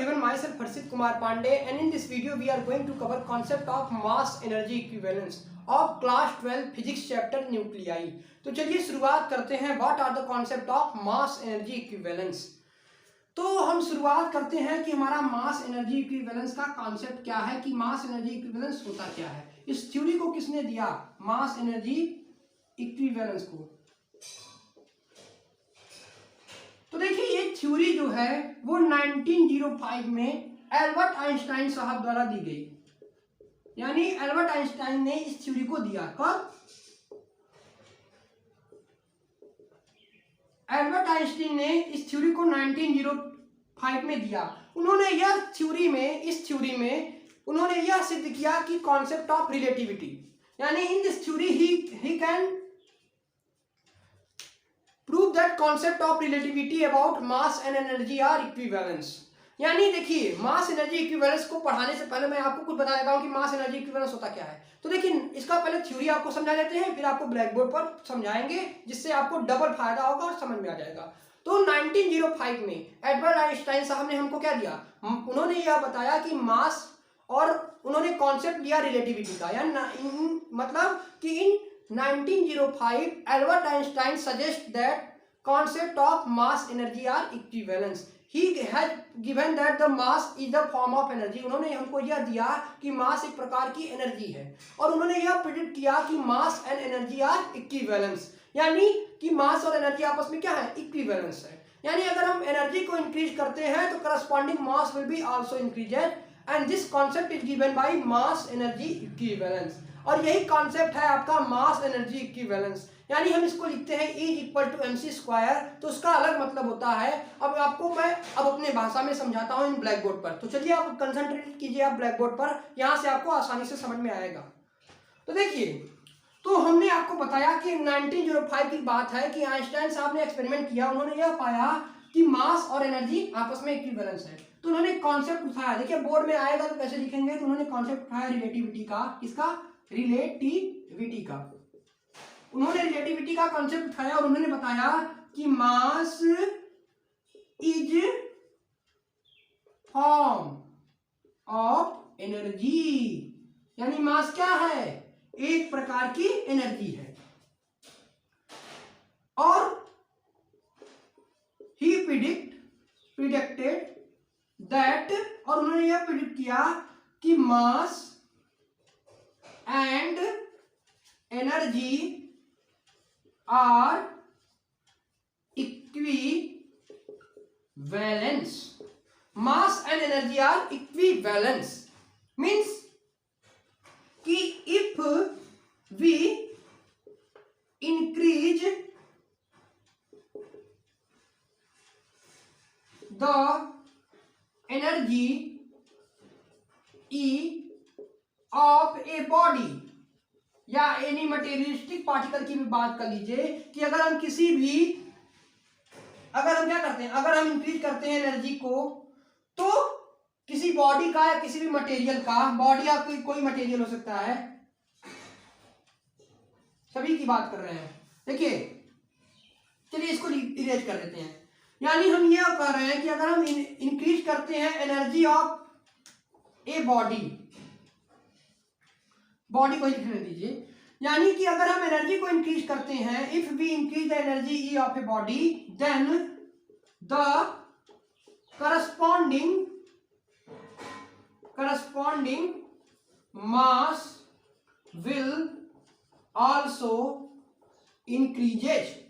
everyone, myself Harshit Kumar Pandey, and in this video we are going to cover concept of mass energy equivalence of class 12 physics chapter nuclei। तो चलिए शुरुआत करते हैं। What are the concept of mass energy equivalence. तो हम शुरुआत करते हैं कि हमारा मास एनर्जी इक्विवेलेंस का कॉन्सेप्ट क्या है, कि मास एनर्जी इक्विवेलेंस होता क्या है। इस थ्योरी को किसने दिया, मास एनर्जी इक्विवेलेंस को। तो देखिए ये थ्योरी जो है वो 1905 में एल्बर्ट आइंस्टाइन साहब द्वारा दी गई। यानी एल्बर्ट आइंस्टाइन ने इस थ्योरी को दिया। कब? एल्बर्ट आइंस्टाइन ने इस थ्योरी को 1905 में दिया। उन्होंने यह थ्योरी में इस थ्योरी में उन्होंने यह सिद्ध किया कि कॉन्सेप्ट ऑफ रिलेटिविटी, यानी in this theory he can prove that concept of relativity about mass and energy are equivalence. यानी देखिए मास एनर्जी इक्विवेलेंस को पढ़ाने से पहले मैं आपको कुछ बता देता हूं कि मास एनर्जी इक्विवेलेंस होता क्या है। तो देखिए इसका पहले थ्योरी आपको समझा देते हैं, फिर आपको ब्लैक बोर्ड पर समझाएंगे, जिससे आपको डबल फायदा होगा और समझ में आ जाएगा। तो 1905 में एल्बर्ट आइंस्टाइन साहब ने हमको क्या दिया, उन्होंने यह बताया कि मास, और उन्होंने कॉन्सेप्ट लिया रिलेटिविटी का। यानी मतलब कि इन 1905 Albert Einstein suggests that concept of mass energy are equivalence. He has given that the mass is the form of energy. उन्होंने हमको यह दिया कि मास एक प्रकार की एनर्जी है, और उन्होंने यह प्रेडिक्ट किया कि mass and energy are equivalence. यानी कि मास और एनर्जी आपस में क्या है, इक्विवेलेंस है। यानी अगर हम एनर्जी को इंक्रीज करते हैं तो corresponding mass will be also increased, and this concept is given by mass energy equivalence. और यही कॉन्सेप्ट है आपका मास एनर्जी इक्विवेलेंस। यानी हम इसको लिखते हैं E equal to mc square, तो उसका अलग मतलब होता है। अब आपको मैं अपने भाषा में समझाता हूं इन ब्लैक बोर्ड पर। तो चलिए आप कंसंट्रेट कीजिए आप ब्लैक बोर्ड पर, यहां से आपको आसानी से समझ में आएगा। तो देखिए, तो हमने आपको बताया कि 1905 की बात है कि आइंस्टाइन साहब ने एक्सपेरिमेंट किया। उन्होंने यह पाया कि मास और एनर्जी आपस में इक्विवेलेंस है। तो उन्होंने कॉन्सेप्ट उठाया, देखिए बोर्ड में आएगा तो कैसे लिखेंगे। तो उन्होंने कॉन्सेप्ट उठाया रिलेटिविटी का। किसका? रिलेटिविटी का। उन्होंने रिलेटिविटी का कॉन्सेप्ट उठाया और उन्होंने बताया कि mass is form of energy. यानी मास क्या है, एक प्रकार की एनर्जी है। और ही प्रिडिक्टेड दैट, और उन्होंने यह प्रिडिक्ट किया कि mass and energy are equivalence. Mass and energy are equivalence means कि if we increase the energy E of a body या एनी मटेरियलिस्टिक पार्टिकल की भी बात कर लीजिए, कि अगर हम क्या करते हैं, अगर हम इंक्रीज करते हैं एनर्जी को, तो किसी बॉडी का या किसी भी मटेरियल का, बॉडी या कोई मटेरियल हो सकता है, सभी की बात कर रहे हैं। देखिए चलिए इसको इरेज कर देते हैं। यानी हम यह कह रहे हैं कि अगर हम इंक्रीज करते हैं एनर्जी ऑफ ए बॉडी को लिखने दीजिए। यानी कि अगर हम एनर्जी को इंक्रीज करते हैं, if we increase the energy E of a body, then the corresponding mass will also increases.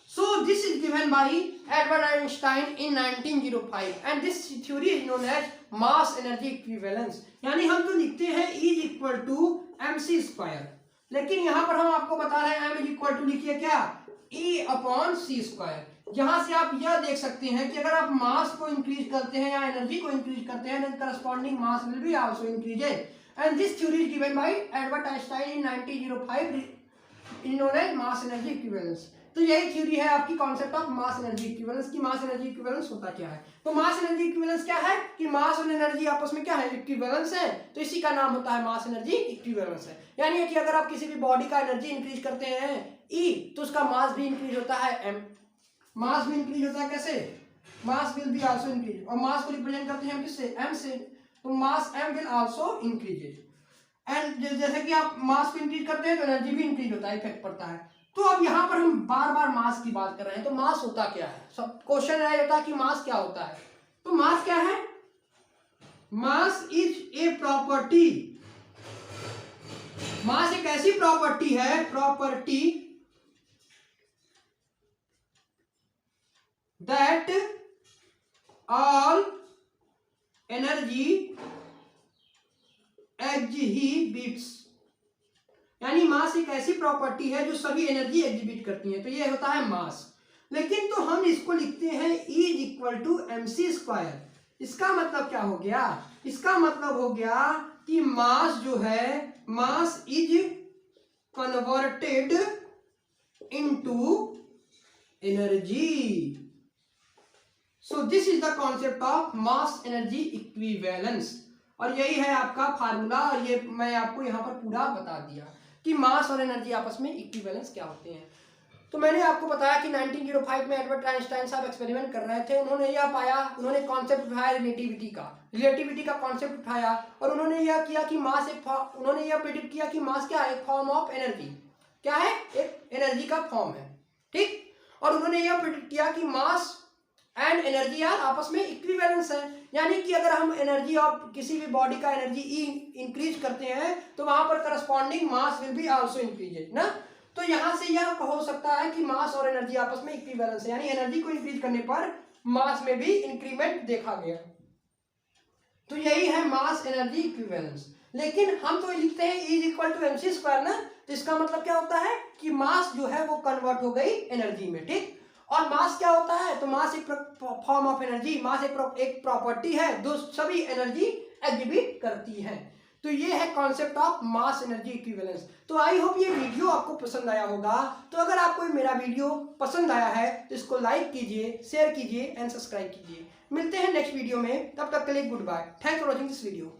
So this is given by Albert Einstein in 1905 and this theory is known as mass energy equivalence। यानी हम तो लिखते हैं E is equal to mc square, लेकिन यहां पर हम आपको बता रहे हैं m is equal to लिखिए क्या, E अपॉन c स्क्वायर। यहां से आप यह देख सकते हैं कि अगर आप मास को इंक्रीज करते हैं या एनर्जी को इंक्रीज करते हैं, then corresponding mass will be also increased, and this theory is given by Albert Einstein in 1905 is known as mass energy equivalence। तो यही थ्योरी है आपकी concept of mass energy equivalence की। मास एनर्जी इक्विवेलेंस होता क्या है, तो मास energy equivalence क्या है कि मास और एनर्जी आपस में क्या है, इक्विवेलेंस है। तो इसी का नाम होता है मास एनर्जी इक्विवेलेंस है। यानी कि अगर आप किसी भी बॉडी का एनर्जी इंक्रीज करते हैं E, तो उसका मास भी इंक्रीज होता है M। मास भी इंक्रीज होता है कैसे, मास विल बी आल्सो इंक्रीज, और मास को रिप्रेजेंट करते हैं हम किससे, m से, तो मास m will also increases. And जैसे कि आप मास को इंक्रीज करते हैं तो एनर्जी भी इंक्रीज होता है, इफेक्ट पड़ता है। तो अब यहाँ पर हम बार बार मास की बात कर रहे हैं, तो मास होता क्या है, सब क्वेश्चन रह जाता है कि मास क्या होता है। तो मास क्या है, मास इज ए प्रॉपर्टी, मास एक ऐसी प्रॉपर्टी है, property that all energy exhibits, यानी मास एक ऐसी प्रॉपर्टी है जो सभी एनर्जी एग्जिबिट करती है, तो ये होता है मास। लेकिन तो हम इसको लिखते हैं E is equal to mc²। इसका मतलब क्या हो गया, इसका मतलब हो गया कि मास जो है, mass is converted into energy. So this is the concept of mass energy equivalence, और यही है आपका फार्मूला, और ये मैं आपको यहाँ पर पूरा बता दिया कि मास और एनर्जी आपस में इक्विवेलेंस क्या होते हैं। तो मैंने आपको बताया कि 1905 में एल्बर्ट आइंस्टाइन साहब एक्सपेरिमेंट कर रहे थे, उन्होंने यह पाया, उन्होंने कॉन्सेप्ट उठाया रिलेटिविटी का कॉन्सेप्ट उठाया, और उन्होंने यह किया कि मास उन्होंने यह प्रेडिक्ट किया कि मास क्या है, एक फॉर्म ऑफ एनर्जी, क्या है, एक एनर्जी का फॉर्म है, ठीक। और उन्होंने यह प्रेडिक्ट किया कि मास एंड एनर्जी यार आपस में इक्विवेलेंस है, यानी कि अगर हम एनर्जी ऑफ किसी भी बॉडी का एनर्जी ई इंक्रीज करते हैं तो वहां पर corresponding mass will be also increase ना। तो यहां से यह हो सकता है कि मास और एनर्जी आपस में इक्विवेलेंस है, यानी एनर्जी को इंक्रीज करने पर मास में भी इंक्रीमेंट देखा गया। तो यही है मास एनर्जी इक्विवेलेंस। लेकिन हम तो लिखते हैं E is equal to mc² ना, तो इसका मतलब क्या होता है कि मास जो है वो कन्वर्ट हो गई एनर्जी में, ठीक। और मास क्या होता है, तो मास एक फॉर्म ऑफ एनर्जी, मास एक प्रॉपर्टी है जो सभी एनर्जी एग्जिबिट करती है। तो ये है concept of mass energy equivalence. तो आई होप ये वीडियो आपको पसंद आया होगा। तो अगर आपको मेरा वीडियो पसंद आया है तो इसको लाइक कीजिए, शेयर कीजिए एंड सब्सक्राइब कीजिए। मिलते हैं नेक्स्ट वीडियो में, तब तक के लिए good bye. Thanks for watching this video.